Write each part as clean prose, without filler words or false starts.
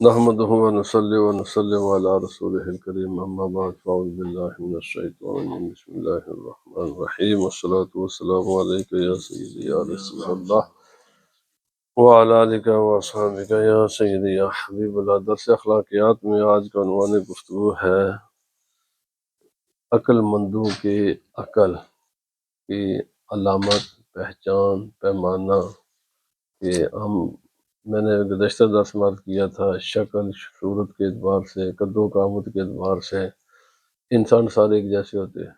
نحمده ونصلي ونسلم على رسوله الكريم أما بعد فأعوذ بالله من الشيطان الرجيم بسم الله الرحمن الرحيم والصلاة والسلام عليك يا سيدي يا رسول الله وعلى آلك وأصحابك يا سيدي يا حبيب الله۔ درس اخلاقیات میں آج کا عنوان گفتگو ہے عقل مندوں کے عقل کی علامت، پہچان، پیمانہ کہ میں نے گزشتہ درس میں عرض کیا تھا شکل صورت کے اعتبار سے، قد و قامت کے اعتبار سے انسان سارے ایک جیسے ہوتے ہیں،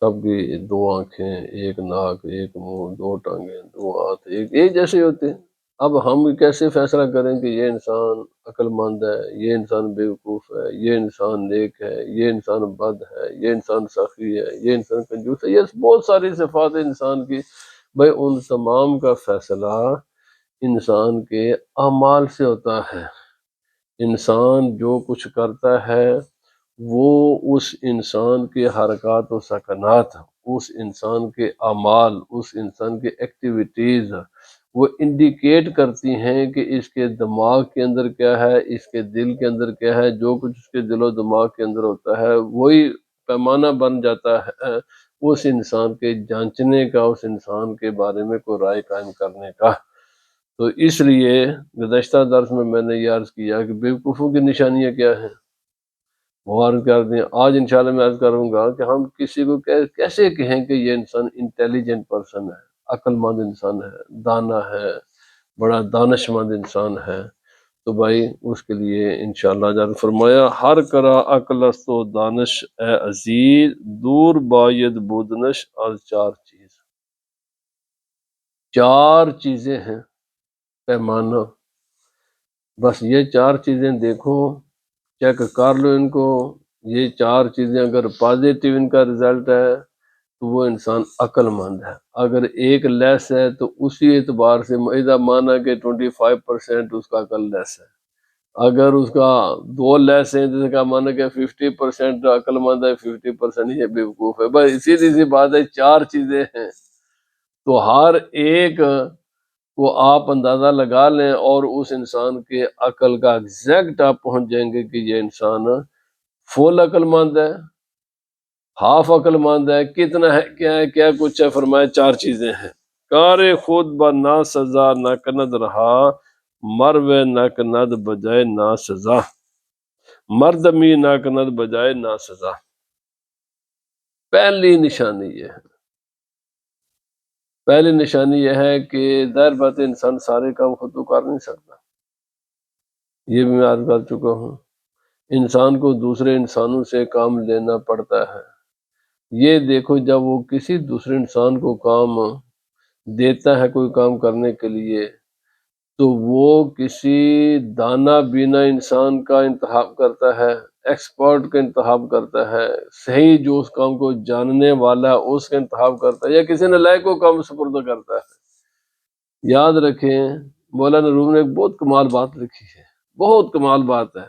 سب کی دو آنکھیں، ایک ناک، ایک منہ، دو ٹانگیں، دو ہاتھ، ایک جیسے ہوتے ہیں۔ اب ہم کیسے فیصلہ کریں کہ یہ انسان عقل مند ہے، یہ انسان بیوقوف ہے، یہ انسان نیک ہے، یہ انسان بد ہے، یہ انسان سخی ہے، یہ انسان کنجوس ہے؟ یہ بہت ساری صفات ہیں انسان کی، بھائی ان تمام کا فیصلہ انسان کے اعمال سے ہوتا ہے۔ انسان جو کچھ کرتا ہے وہ اس انسان کے حرکات و سکنات، اس انسان کے اعمال، اس انسان کے ایکٹیویٹیز وہ انڈیکیٹ کرتی ہیں کہ اس کے دماغ کے اندر کیا ہے، اس کے دل کے اندر کیا ہے۔ جو کچھ اس کے دل و دماغ کے اندر ہوتا ہے وہی پیمانہ بن جاتا ہے اس انسان کے جانچنے کا، اس انسان کے بارے میں کوئی رائے قائم کرنے کا۔ تو اس لیے گزشتہ درس میں نے یہ عرض کیا کہ بیوقوفوں کی نشانیاں کیا ہیں، وہ عرض کر دیں۔ آج انشاءاللہ میں عرض کروں گا کہ ہم کسی کو کیسے کہیں کہ یہ انسان انٹیلیجنٹ پرسن ہے، عقل مند انسان ہے، دانا ہے، بڑا دانش مند انسان ہے۔ تو بھائی اس کے لیے انشاءاللہ جب فرمایا ہر کرا عقل است و دانش اے عزیز، دور باید بودنش از چار چیزیں ہیں پیمانہ۔ بس یہ چار چیزیں دیکھو، چیک کر لو ان کو، یہ چار چیزیں اگر پازیٹیو ان کا رزلٹ ہے تو وہ انسان عقل مند ہے۔ اگر ایک لیس ہے تو اسی اعتبار سے معاہدہ مانا کہ 25% اس کا عقل لیس ہے۔ اگر اس کا دو لیس ہیں جیسے کا مانا کہ 50% عقل مند ہے، 50% یہ بیوقوف ہے۔ بس سیدھی سی بات ہے، چار چیزیں ہیں تو ہر ایک کو آپ اندازہ لگا لیں اور اس انسان کے عقل کا ایگزیکٹ آپ پہنچ جائیں گے کہ یہ انسان فل عقل مند ہے، ہاف عقل مند ہے، کتنا ہے، کیا ہے، کیا کچھ ہے۔ فرمایا چار چیزیں ہیں۔ کار خود با نا سزا نہ کند رہا، مرو نہ کند بجائے نا سزا، مردمی نہ کند بجائے نا سزا۔ پہلی نشانی یہ ہے، پہلی نشانی یہ ہے کہ ظاہر بات ہے انسان سارے کام خود تو کر نہیں سکتا، یہ بھی میں عرض کر چکا ہوں۔ انسان کو دوسرے انسانوں سے کام لینا پڑتا ہے۔ یہ دیکھو جب وہ کسی دوسرے انسان کو کام دیتا ہے کوئی کام کرنے کے لیے تو وہ کسی دانا بینا انسان کا انتخاب کرتا ہے، ایکسپرٹ کا انتخاب کرتا ہے، صحیح جو اس کام کو جاننے والا ہے اس کا انتخاب کرتا ہے، یا کسی نالائق کو کام سپرد کرتا ہے۔ یاد رکھیں مولانا روم نے ایک بہت کمال بات لکھی ہے، بہت کمال بات ہے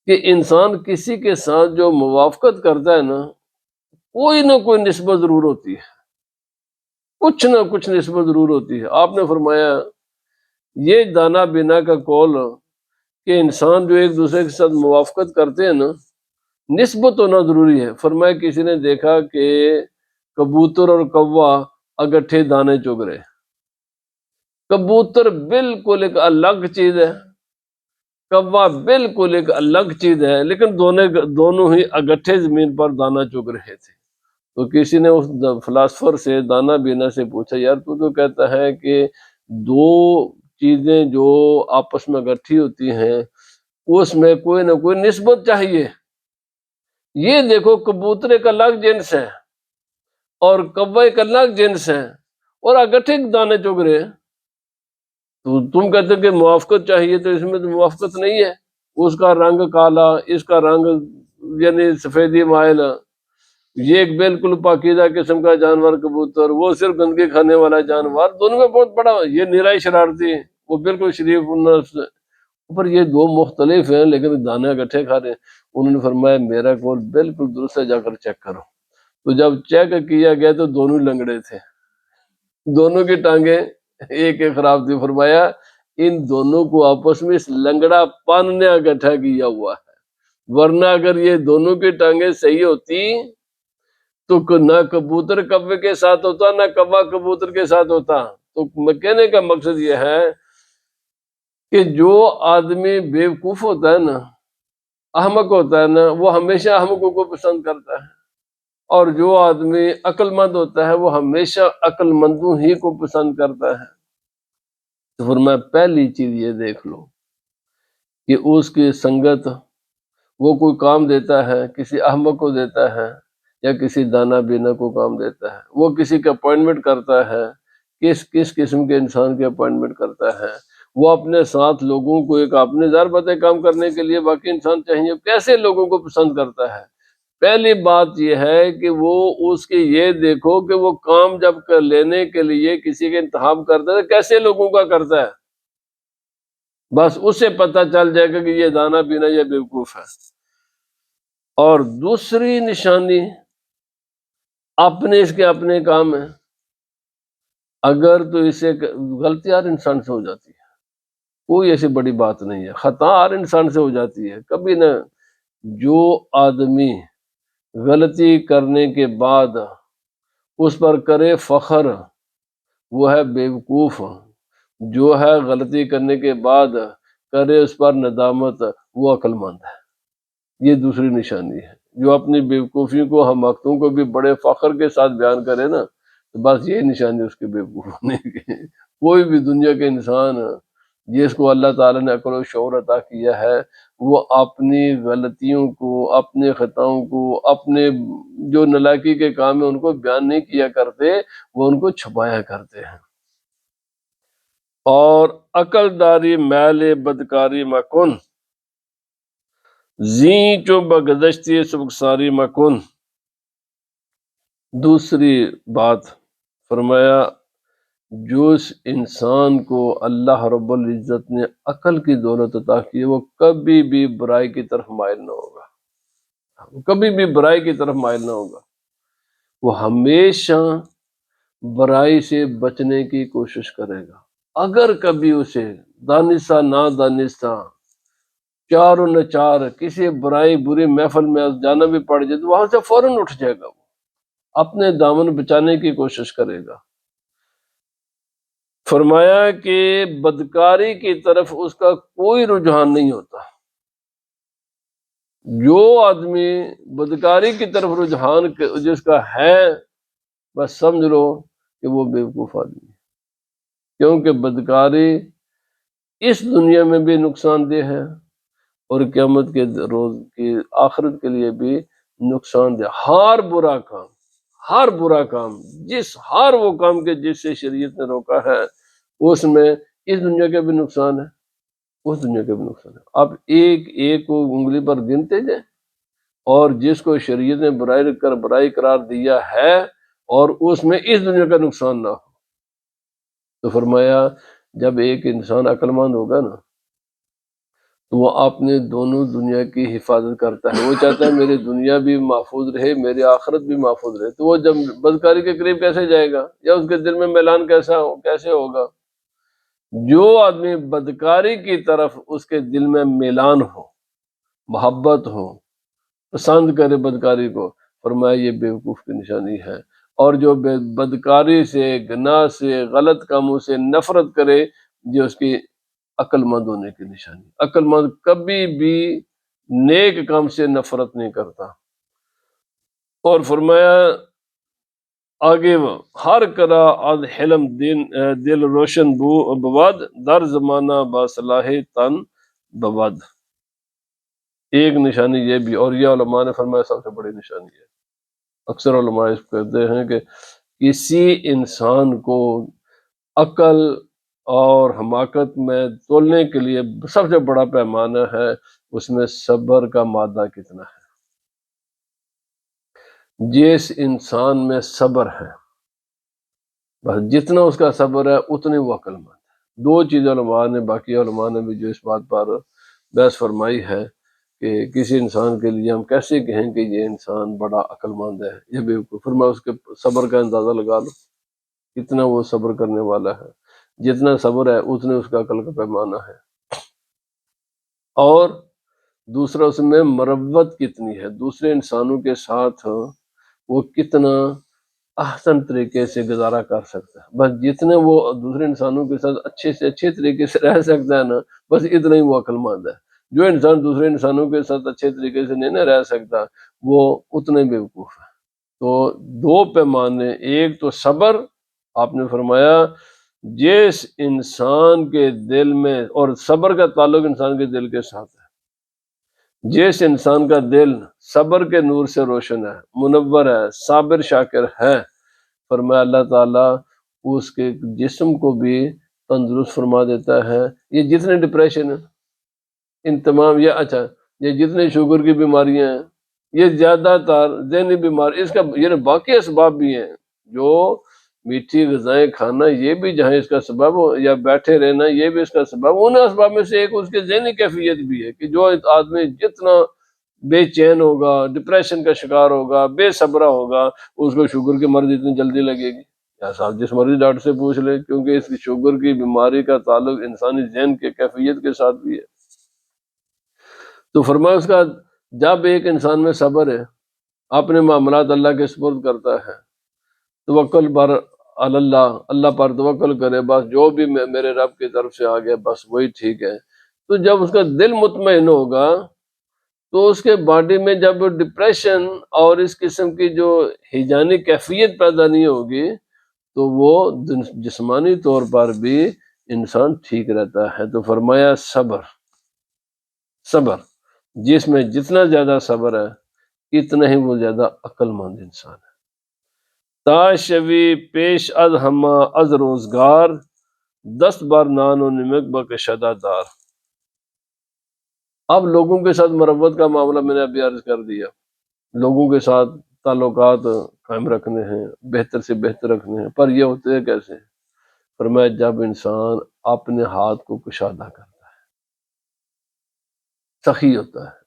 کہ انسان کسی کے ساتھ جو موافقت کرتا ہے نا، کوئی نہ کوئی نسبت ضرور ہوتی ہے، کچھ نہ کچھ نسبت ضرور ہوتی ہے۔ آپ نے فرمایا یہ دانا بینا کا قول کہ انسان جو ایک دوسرے کے ساتھ موافقت کرتے ہیں نا، نسبت ہونا ضروری ہے۔ فرمایا کسی نے دیکھا کہ کبوتر اور کوا اگٹھے دانے چگ رہے، کبوتر بالکل ایک الگ چیز ہے، کوا بالکل ایک الگ چیز ہے، لیکن دونوں ہی اگٹھے زمین پر دانا چگ رہے تھے۔ تو کسی نے اس فلاسفر سے، دانا بینا سے پوچھا، یار تو کہتا ہے کہ دو چیزیں جو آپس میں اکٹھی ہوتی ہیں اس میں کوئی نہ کوئی نسبت چاہیے۔ یہ دیکھو کبوتر ایک الگ جنس ہے اور کوا ایک الگ جنس ہے اور اکٹھے دانے چگ رہے ہیں، تو تم کہتے کہ موافقت چاہیے، تو اس میں تو موافقت نہیں ہے۔ اس کا رنگ کالا، اس کا رنگ یعنی سفیدی مائل، یہ ایک بالکل پاکیزہ قسم کا جانور کبوتر، وہ صرف گندگی کھانے والا جانور، دونوں میں بہت بڑا، یہ نرائی شرارتی، وہ بالکل شریف۔ پر یہ دو مختلف ہیں لیکن دانے اکٹھے کھا رہے ہیں۔ انہوں نے فرمایا میرا قول بالکل درست ہے، جا کر چیک کرو۔ تو جب چیک کیا گیا تو دونوں لنگڑے تھے، دونوں کی ٹانگیں ایک ایک خراب تھی۔ فرمایا ان دونوں کو آپس میں اس لنگڑا پن نے اکٹھا کیا ہوا ہے، ورنہ اگر یہ دونوں کی ٹانگیں صحیح ہوتی تو نہ کبوتر کوے کے ساتھ ہوتا نہ کوا کبوتر کے ساتھ ہوتا۔ تو کہنے کا مقصد یہ ہے کہ جو آدمی بیوقوف ہوتا ہے نا، احمق ہوتا ہے نا، وہ ہمیشہ احمقوں کو پسند کرتا ہے، اور جو آدمی عقل مند ہوتا ہے وہ ہمیشہ عقل مندوں ہی کو پسند کرتا ہے۔ تو فرمایا پہلی چیز یہ دیکھ لو کہ اس کی سنگت، وہ کوئی کام دیتا ہے کسی احمق کو دیتا ہے یا کسی دانا بینا کو کام دیتا ہے، وہ کسی کا اپوائنٹمنٹ کرتا ہے، کس قسم کے انسان کے اپوائنٹمنٹ کرتا ہے، وہ اپنے ساتھ لوگوں کو ایک اپنے ظاہر بات ہے کام کرنے کے لیے باقی انسان چاہیے، کیسے لوگوں کو پسند کرتا ہے۔ پہلی بات یہ ہے کہ وہ اس کی یہ دیکھو کہ وہ کام جب کر لینے کے لیے کسی کا انتخاب کرتا ہے کیسے لوگوں کا کرتا ہے، بس اس سے پتہ چل جائے گا کہ یہ دانا بینا یا بیوقوف ہے۔ اور دوسری نشانی اس کے اپنے کام ہیں، اگر تو اسے غلطی ہر انسان سے ہو جاتی ہے، کوئی ایسی بڑی بات نہیں ہے، خطا ہر انسان سے ہو جاتی ہے، کبھی نہ جو آدمی غلطی کرنے کے بعد اس پر کرے فخر وہ ہے بیوقوف، جو ہے غلطی کرنے کے بعد کرے اس پر ندامت وہ عقل مند ہے۔ یہ دوسری نشانی ہے، جو اپنی بیوقوفی کو ہم وقتوں کو بھی بڑے فخر کے ساتھ بیان کرے نا، تو بس یہ نشانی اس کے بیوقوف ہونے کی۔ کوئی بھی دنیا کے انسان جس کو اللہ تعالیٰ نے عقل و شعور عطا کیا ہے، وہ اپنی غلطیوں کو، اپنے خطاؤں کو، اپنے جو نلاکی کے کام ہیں ان کو بیان نہیں کیا کرتے، وہ ان کو چھپایا کرتے ہیں۔ اور عقل داری میل بدکاری مکن، زیں چو بگذشتی سبکساری مکن۔ دوسری بات فرمایا جو اس انسان کو اللہ رب العزت نے عقل کی دولت عطا کی ہے وہ کبھی بھی برائی کی طرف مائل نہ ہوگا، وہ کبھی بھی برائی کی طرف مائل نہ ہوگا، وہ ہمیشہ برائی سے بچنے کی کوشش کرے گا۔ اگر کبھی اسے دانستہ نہ دانستہ چار و نچار کسی برائی بری محفل میں جانا بھی پڑ جائے تو وہاں سے فوراً اٹھ جائے گا، وہ اپنے دامن بچانے کی کوشش کرے گا۔ فرمایا کہ بدکاری کی طرف اس کا کوئی رجحان نہیں ہوتا، جو آدمی بدکاری کی طرف رجحان جس کا ہے بس سمجھ لو کہ وہ بیوقوف آدمی ہے، کیونکہ بدکاری اس دنیا میں بھی نقصان دہ ہے اور قیامت کے روز کی آخرت کے لیے بھی نقصان دہ۔ ہر برا کام ہر وہ کام کے جس سے شریعت نے روکا ہے اس میں اس دنیا کے بھی نقصان ہے، اس دنیا کے بھی نقصان ہے۔ اب ایک ایک کو انگلی پر گنتے جائیں، اور جس کو شریعت نے برائی قرار دیا ہے اور اس میں اس دنیا کا نقصان نہ ہو، تو فرمایا جب ایک انسان عقل مند ہوگا نا تو وہ اپنے دونوں دنیا کی حفاظت کرتا ہے، وہ چاہتا ہے میری دنیا بھی محفوظ رہے میری آخرت بھی محفوظ رہے، تو وہ جب بدکاری کے قریب کیسے جائے گا، یا اس کے دل میں میلان کیسے ہوگا؟ جو آدمی بدکاری کی طرف اس کے دل میں میلان ہو، محبت ہو، پسند کرے بدکاری کو، فرمایا یہ بیوقوف کی نشانی ہے۔ اور جو بدکاری سے، گناہ سے، غلط کاموں سے نفرت کرے یہ اس کی عقل مند ہونے کی نشانی۔ عقل مند کبھی بھی نیک کام سے نفرت نہیں کرتا۔ اور فرمایا آگے وہ ہر کرا از حلم دل روشن بود در زمانہ باصلاح تن بود۔ ایک نشانی یہ بھی، اور یہ علماء نے فرمایا سب سے بڑی نشانی ہے، اکثر علماء اس کو کہتے ہیں کہ کسی انسان کو عقل اور حماقت میں تولنے کے لیے سب سے بڑا پیمانہ ہے اس میں صبر کا مادہ کتنا ہے۔ جس انسان میں صبر ہے بس جتنا اس کا صبر ہے اتنے وہ عقل مند ہے۔ دو چیزیں علماء نے، باقی علماء نے بھی جو اس بات پر بحث فرمائی ہے کہ کسی انسان کے لیے ہم کیسے کہیں کہ یہ انسان بڑا عقل مند ہے یا بیوقوف، فرمایا اس کے صبر کا اندازہ لگا لو کتنا وہ صبر کرنے والا ہے۔ جتنا صبر ہے اتنے اس کا عقل کا پیمانہ ہے۔ اور دوسرا اس میں مروت کتنی ہے، دوسرے انسانوں کے ساتھ وہ کتنا احسن طریقے سے گزارا کر سکتا ہے، بس جتنے وہ دوسرے انسانوں کے ساتھ اچھے سے اچھے طریقے سے رہ سکتا ہے نا، بس اتنا ہی وہ عقل مند ہے۔ جو انسان دوسرے انسانوں کے ساتھ اچھے طریقے سے نہیں نہ رہ سکتا وہ اتنا ہی بیوقوف ہے۔ تو دو پیمانے، ایک تو صبر، آپ نے فرمایا جس انسان کے دل میں، اور صبر کا تعلق انسان کے دل کے ساتھ ہے، جس انسان کا دل صبر کے نور سے روشن ہے، منور ہے، صابر شاکر ہے، فرمایا اللہ تعالیٰ اس کے جسم کو بھی تندرست فرما دیتا ہے۔ یہ جتنے ڈپریشن ہیں، ان تمام یہ جتنے شوگر کی بیماریاں ہیں، یہ زیادہ تر ذہنی بیماری، اس کا یہ باقی اسباب بھی ہیں، جو میٹھی غذائیں کھانا یہ بھی جہاں اس کا سبب ہو، یا بیٹھے رہنا یہ بھی اس کا سبب، ان اسباب میں سے ایک اس کے ذہنی کیفیت بھی ہے، کہ جو آدمی جتنا بے چین ہوگا، ڈپریشن کا شکار ہوگا، بے صبرہ ہوگا، اس کو شوگر کی مرض اتنی جلدی لگے گی۔ یا صاحب جس مرضی ڈاکٹر سے پوچھ لے، کیونکہ اس کی شوگر کی بیماری کا تعلق انسانی ذہن کے کیفیت کے ساتھ بھی ہے۔ تو فرمایا اس کا جب ایک انسان میں صبر ہے، اپنے معاملات اللہ کے سپرد کرتا ہے، توکل پر اللہ، اللہ پر توکل کرے، بس جو بھی میرے رب کی طرف سے آ گیا بس وہی ٹھیک ہے، تو جب اس کا دل مطمئن ہوگا تو اس کے باڈی میں جب ڈپریشن اور اس قسم کی جو ہیجانی کیفیت پیدا نہیں ہوگی تو وہ جسمانی طور پر بھی انسان ٹھیک رہتا ہے۔ تو فرمایا صبر، صبر، جس میں جتنا زیادہ صبر ہے اتنا ہی وہ زیادہ عقل مند انسان ہے۔ تا شوی پیش از ہما از روزگار، 10 بار نان و نمک بکشادہ دار۔ اب لوگوں کے ساتھ مروت کا معاملہ میں نے ابھی عرض کر دیا، لوگوں کے ساتھ تعلقات قائم رکھنے ہیں، بہتر سے بہتر رکھنے ہیں، پر یہ ہوتے ہیں کیسے؟ فرمایا جب انسان اپنے ہاتھ کو کشادہ کرتا ہے، سخی ہوتا ہے۔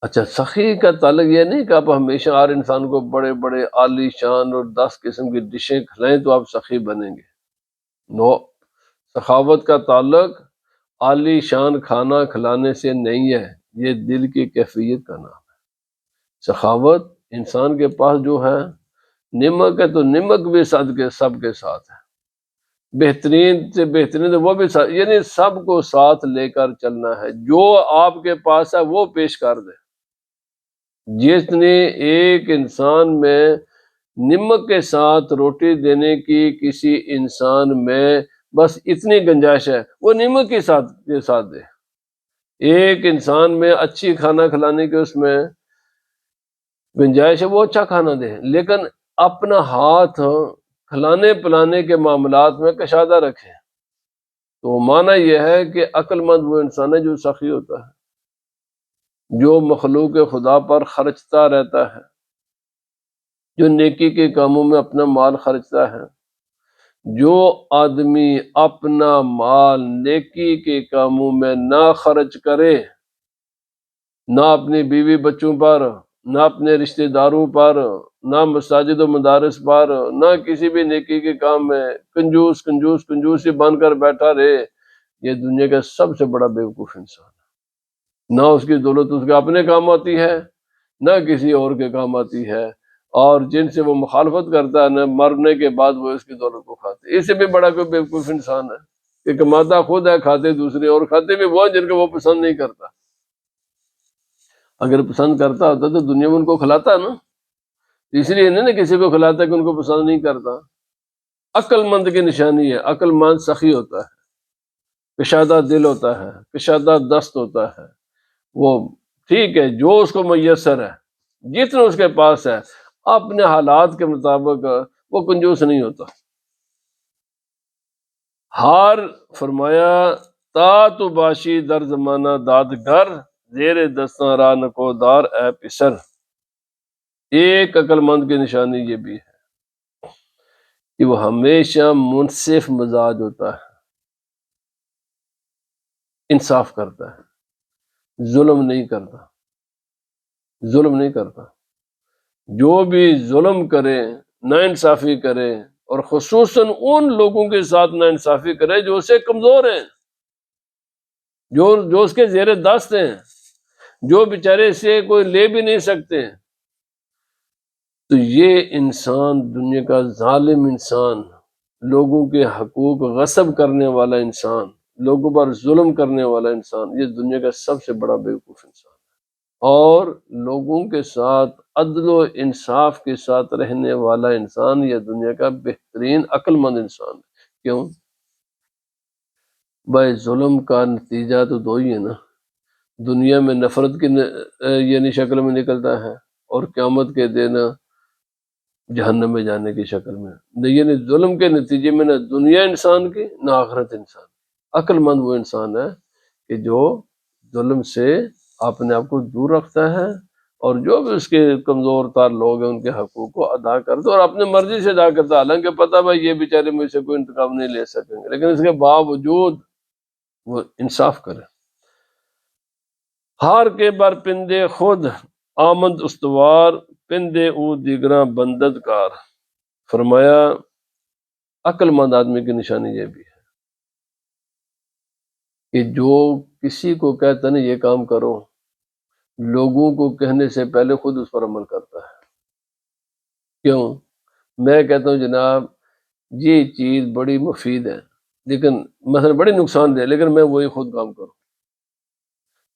اچھا، سخی کا تعلق یہ نہیں کہ آپ ہمیشہ ہر انسان کو بڑے بڑے عالی شان اور 10 قسم کی ڈشیں کھلائیں تو آپ سخی بنیں گے، نو، سخاوت کا تعلق عالی شان کھانا کھلانے سے نہیں ہے، یہ دل کی کیفیت کا نام ہے۔ سخاوت انسان کے پاس جو ہے نمک ہے تو نمک بھی سب کے ساتھ ہے، بہترین سے بہترین وہ بھی ساتھ، یعنی سب کو ساتھ لے کر چلنا ہے، جو آپ کے پاس ہے وہ پیش کر دے۔ جس نے ایک انسان میں نمک کے ساتھ روٹی دینے کی کسی انسان میں بس اتنی گنجائش ہے، وہ نمک کے ساتھ دے۔ ایک انسان میں اچھی کھانا کھلانے کی اس میں گنجائش ہے، وہ اچھا کھانا دے، لیکن اپنا ہاتھ کھلانے پلانے کے معاملات میں کشادہ رکھے۔ تو معنی یہ ہے کہ عقل مند وہ انسان ہے جو سخی ہوتا ہے، جو مخلوق خدا پر خرچتا رہتا ہے، جو نیکی کے کاموں میں اپنا مال خرچتا ہے۔ جو آدمی اپنا مال نیکی کے کاموں میں نہ خرچ کرے، نہ اپنی بیوی بچوں پر، نہ اپنے رشتہ داروں پر، نہ مساجد و مدارس پر، نہ کسی بھی نیکی کے کام میں، کنجوس کنجوس کنجوسی بن کر بیٹھا رہے، یہ دنیا کا سب سے بڑا بیوقوف انسان ہے۔ نہ اس کی دولت اس کے اپنے کام آتی ہے، نہ کسی اور کے کام آتی ہے، اور جن سے وہ مخالفت کرتا ہے نہ مرنے کے بعد وہ اس کی دولت کو کھاتے۔ اس سے بھی بڑا کوئی بیوقوف انسان ہے کہ کماتا خود ہے، کھاتے دوسرے، اور کھاتے بھی وہ ہیں جن کو وہ پسند نہیں کرتا۔ اگر پسند کرتا ہوتا تو دنیا میں ان کو کھلاتا نا، اس لیے نہیں نا کسی کو کھلاتا کہ ان کو پسند نہیں کرتا۔ عقل مند کی نشانی ہے، عقل مند سخی ہوتا ہے، کشادہ دل ہوتا ہے، کشادہ دست ہوتا ہے، وہ ٹھیک ہے جو اس کو میسر ہے، جتنا اس کے پاس ہے، اپنے حالات کے مطابق وہ کنجوس نہیں ہوتا۔ ہار فرمایا تا تو باشی در زمانہ دادگر، زیر دستاں راہ نکو دار اے پسر۔ ایک عقل مند کی نشانی یہ بھی ہے کہ وہ ہمیشہ منصف مزاج ہوتا ہے، انصاف کرتا ہے، ظلم نہیں کرتا، ظلم نہیں کرتا۔ جو بھی ظلم کرے، نا انصافی کرے اور خصوصاً ان لوگوں کے ساتھ ناانصافی کرے جو اسے کمزور ہیں، جو اس کے زیر دست ہیں، جو بیچارے سے کوئی لے بھی نہیں سکتے۔ تو یہ انسان، دنیا کا ظالم انسان، لوگوں کے حقوق غصب کرنے والا انسان، لوگوں پر ظلم کرنے والا انسان، یہ دنیا کا سب سے بڑا بیوقوف انسان ہے۔ اور لوگوں کے ساتھ عدل و انصاف کے ساتھ رہنے والا انسان یہ دنیا کا بہترین عقل مند انسان ہے۔ کیوں؟ بھائی ظلم کا نتیجہ تو دو ہی ہے نا، دنیا میں نفرت کی یعنی شکل میں نکلتا ہے، اور قیامت کے دن جہنم میں جانے کی شکل میں۔ یعنی ظلم کے نتیجے میں نہ دنیا انسان کی نہ آخرت انسان کی۔ عقل مند وہ انسان ہے کہ جو ظلم سے اپنے آپ کو دور رکھتا ہے، اور جو بھی اس کے کمزور تار لوگ ہیں ان کے حقوق کو ادا کرتا ہے، اور اپنے مرضی سے ادا کرتا ہے، حالانکہ پتہ بھائی یہ بیچارے مجھ سے کوئی انتقام نہیں لے سکیں گے، لیکن اس کے باوجود وہ انصاف کرے۔ ہار کے بر پندے خود آمد استوار، پندے او دیگراں بندد کار۔ فرمایا عقل مند آدمی کی نشانی یہ بھی ہے کہ جو کسی کو کہتا نہیں یہ کام کرو، لوگوں کو کہنے سے پہلے خود اس پر عمل کرتا ہے۔ کیوں؟ میں کہتا ہوں جناب یہ چیز بڑی مفید ہے، لیکن مثلا بڑی نقصان دہ، لیکن میں وہی خود کام کروں،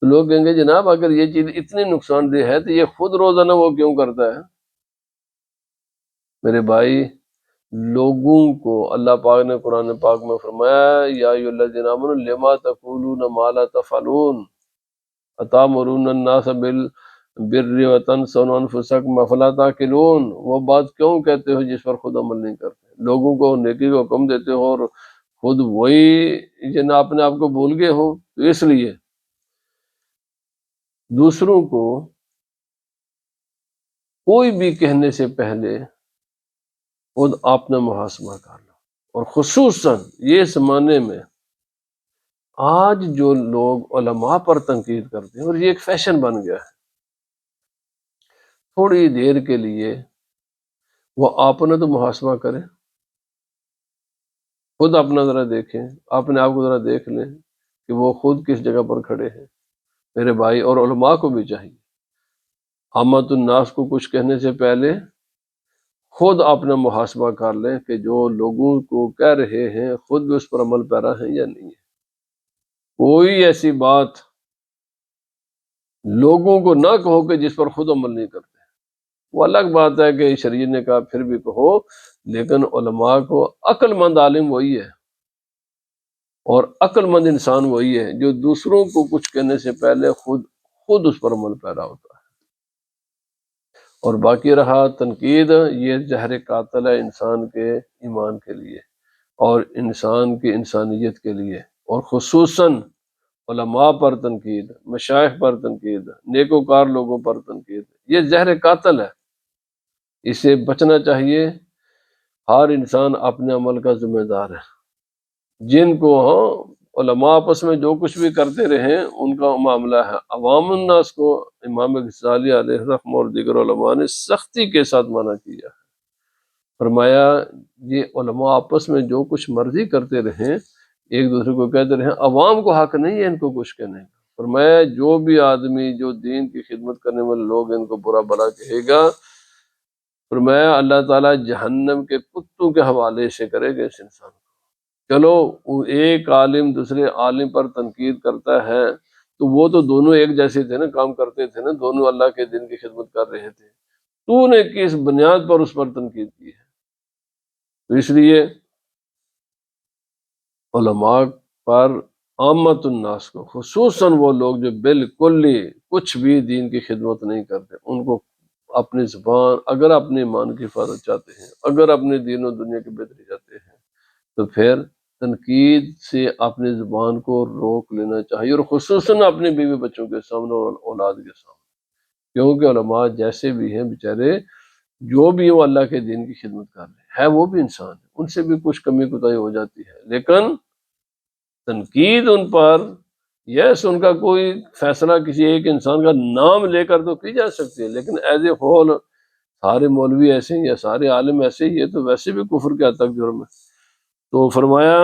تو لوگ کہیں گے جناب اگر یہ چیز اتنی نقصان دہ ہے تو یہ خود روزانہ وہ کیوں کرتا ہے؟ میرے بھائی لوگوں کو اللہ پاک نے قرآن پاک میں فرمایا یا ایھا الذین آمنوا لما تقولون ما لا تفعلون اتامرون الناس بالبر وتنسون انفسکم افلا تعقلون۔ وہ بات کیوں کہتے ہو جس پر خود عمل نہیں کرتے؟ لوگوں کو نیکی کا حکم دیتے ہو اور خود وہی جن اپنے آپ کو بھول گئے ہو۔ تو اس لیے دوسروں کو کوئی بھی کہنے سے پہلے خود آپ نے محاسبہ کر لو، اور خصوصاً یہ زمانے میں آج جو لوگ علماء پر تنقید کرتے ہیں، اور یہ ایک فیشن بن گیا ہے، تھوڑی دیر کے لیے وہ اپنا تو محاسبہ کریں، خود اپنا ذرا دیکھیں، اپنے آپ کو ذرا دیکھ لیں کہ وہ خود کس جگہ پر کھڑے ہیں۔ میرے بھائی اور علماء کو بھی چاہیے عامت الناس کو کچھ کہنے سے پہلے خود اپنا محاسبہ کر لیں کہ جو لوگوں کو کہہ رہے ہیں خود بھی اس پر عمل پیرا ہیں یا نہیں ہے۔ کوئی ایسی بات لوگوں کو نہ کہو کہ جس پر خود عمل نہیں کرتے۔ وہ الگ بات ہے کہ شریعت نے کہا پھر بھی کہو، لیکن علماء کو عقل مند عالم وہی ہے اور عقل مند انسان وہی ہے جو دوسروں کو کچھ کہنے سے پہلے خود اس پر عمل پیرا ہوتا ہے۔ اور باقی رہا تنقید، یہ زہر قاتل ہے انسان کے ایمان کے لیے اور انسان کی انسانیت کے لیے، اور خصوصاً علماء پر تنقید، مشائخ پر تنقید، نیکوکار لوگوں پر تنقید، یہ زہر قاتل ہے، اسے بچنا چاہیے۔ ہر انسان اپنے عمل کا ذمہ دار ہے۔ جن کو علماء آپس میں جو کچھ بھی کرتے رہیں ان کا معاملہ ہے، عوام الناس کو امام غزالی علیہ الرحمہ اور دیگر علماء نے سختی کے ساتھ منع کیا ہے۔ فرمایا یہ علماء آپس میں جو کچھ مرضی کرتے رہیں، ایک دوسرے کو کہتے رہیں، عوام کو حق نہیں ہے ان کو کچھ کہنے کا۔ فرمایا جو بھی آدمی جو دین کی خدمت کرنے والے لوگ ان کو برا بھلا کہے گا، فرمایا اللہ تعالیٰ جہنم کے کتوں کے حوالے سے کرے گا اس انسان کو۔ چلو ایک عالم دوسرے عالم پر تنقید کرتا ہے تو وہ تو دونوں ایک جیسے تھے نا، کام کرتے تھے نا، دونوں اللہ کے دین کی خدمت کر رہے تھے، تو نے کس بنیاد پر اس پر تنقید کی ہے؟ تو اس لیے علماء پر عامت الناس کو، خصوصاً وہ لوگ جو بالکل ہی کچھ بھی دین کی خدمت نہیں کرتے، ان کو اپنی زبان، اگر اپنے ایمان کی حفاظت چاہتے ہیں، اگر اپنے دین و دنیا کی بہتری چاہتے ہیں، تو پھر تنقید سے اپنی زبان کو روک لینا چاہیے، اور خصوصاً اپنے بیوی بچوں کے سامنے اور اولاد کے سامنے، کیونکہ علماء جیسے بھی ہیں بیچارے، جو بھی وہ اللہ کے دین کی خدمت کر رہے ہیں وہ بھی انسان ہیں، ان سے بھی کچھ کمی کوتاہی ہو جاتی ہے، لیکن تنقید ان پر، یس ان کا کوئی فیصلہ کسی ایک انسان کا نام لے کر تو کی جا سکتی ہے، لیکن ایز اے ہول سارے مولوی ایسے ہیں یا سارے عالم ایسے ہی ہے تو ویسے بھی کفر کے حد تک جرم ہے۔ تو فرمایا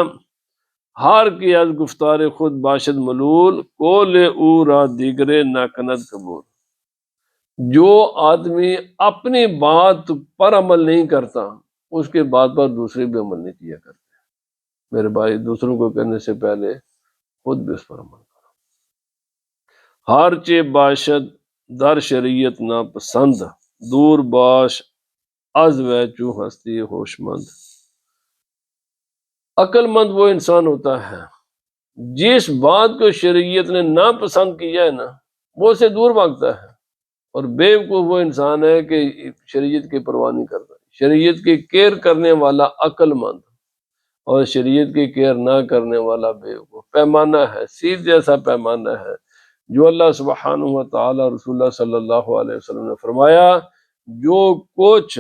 ہار کی از گفتار خود باشد ملول کول او را دیگرے نہ کند قبول۔ جو آدمی اپنی بات پر عمل نہیں کرتا اس کے بات پر دوسرے بھی عمل نہیں کیا کرتے۔ میرے بھائی دوسروں کو کہنے سے پہلے خود بھی اس پر عمل کرو۔ ہر چے باشد در شریعت ناپسند دور باش از ویچو ہستی ہوش مند۔ عقل مند وہ انسان ہوتا ہے جس بات کو شریعت نے ناپسند کیا ہے نا وہ اسے دور بھاگتا ہے، اور بیوقوف وہ انسان ہے کہ شریعت کی پرواہ نہیں کرتا۔ شریعت کی کیئر کرنے والا عقل مند اور شریعت کی کیئر نہ کرنے والا بیوقوف۔ پیمانہ ہے، سیدھے جیسا پیمانہ ہے جو اللہ سبحانہ و تعالی رسول اللہ صلی اللہ علیہ وسلم نے فرمایا، جو کچھ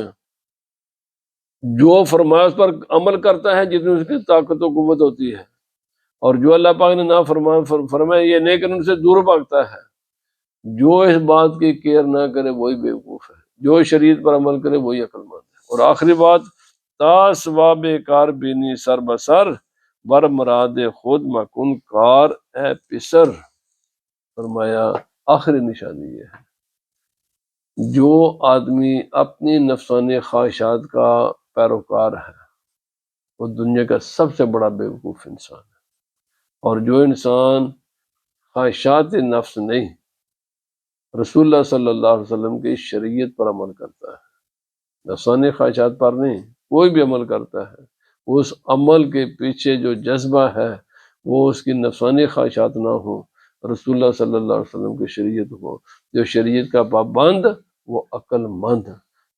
جو فرمایا اس پر عمل کرتا ہے جتنی اس کی طاقت و قوت ہوتی ہے، اور جو اللہ پاک نے نہ فرمایا یہ نہیں کرنے سے دور بھاگتا ہے۔ جو اس بات کی کیئر نہ کرے وہی بیوقوف ہے، جو شریعت پر عمل کرے وہی عقل مند ہے۔ اور آخری بات، تا ثواب کار بینی سر بسر بر مراد خود مکن کار اے پسر۔ فرمایا آخری نشانی یہ ہے، جو آدمی اپنی نفسانی خواہشات کا پیروکار ہے وہ دنیا کا سب سے بڑا بیوقوف انسان ہے، اور جو انسان خواہشات نفس نہیں رسول اللہ صلی اللہ علیہ وسلم کی شریعت پر عمل کرتا ہے، نفسانی خواہشات پر نہیں، کوئی بھی عمل کرتا ہے، اس عمل کے پیچھے جو جذبہ ہے وہ اس کی نفسانی خواہشات نہ ہو، رسول اللہ صلی اللہ علیہ وسلم کی شریعت ہو۔ جو شریعت کا پابند وہ عقل مند،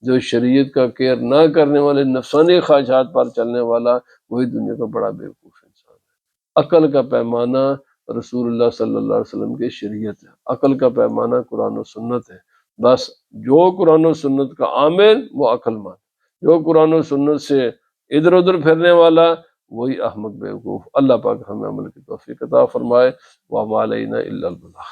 جو شریعت کا کیئر نہ کرنے والے نفسانی خواہشات پر چلنے والا وہی دنیا کا بڑا بیوقوف انسان ہے۔ عقل کا پیمانہ رسول اللہ صلی اللہ علیہ وسلم کی شریعت ہے، عقل کا پیمانہ قرآن و سنت ہے۔ بس جو قرآن و سنت کا عامل وہ عقل مند، جو قرآن و سنت سے ادھر ادھر پھرنے والا وہی احمق بیوقوف۔ اللہ پاک ہمیں عمل کی توفیق عطا فرمائے۔ وما علینا الا البلاغ۔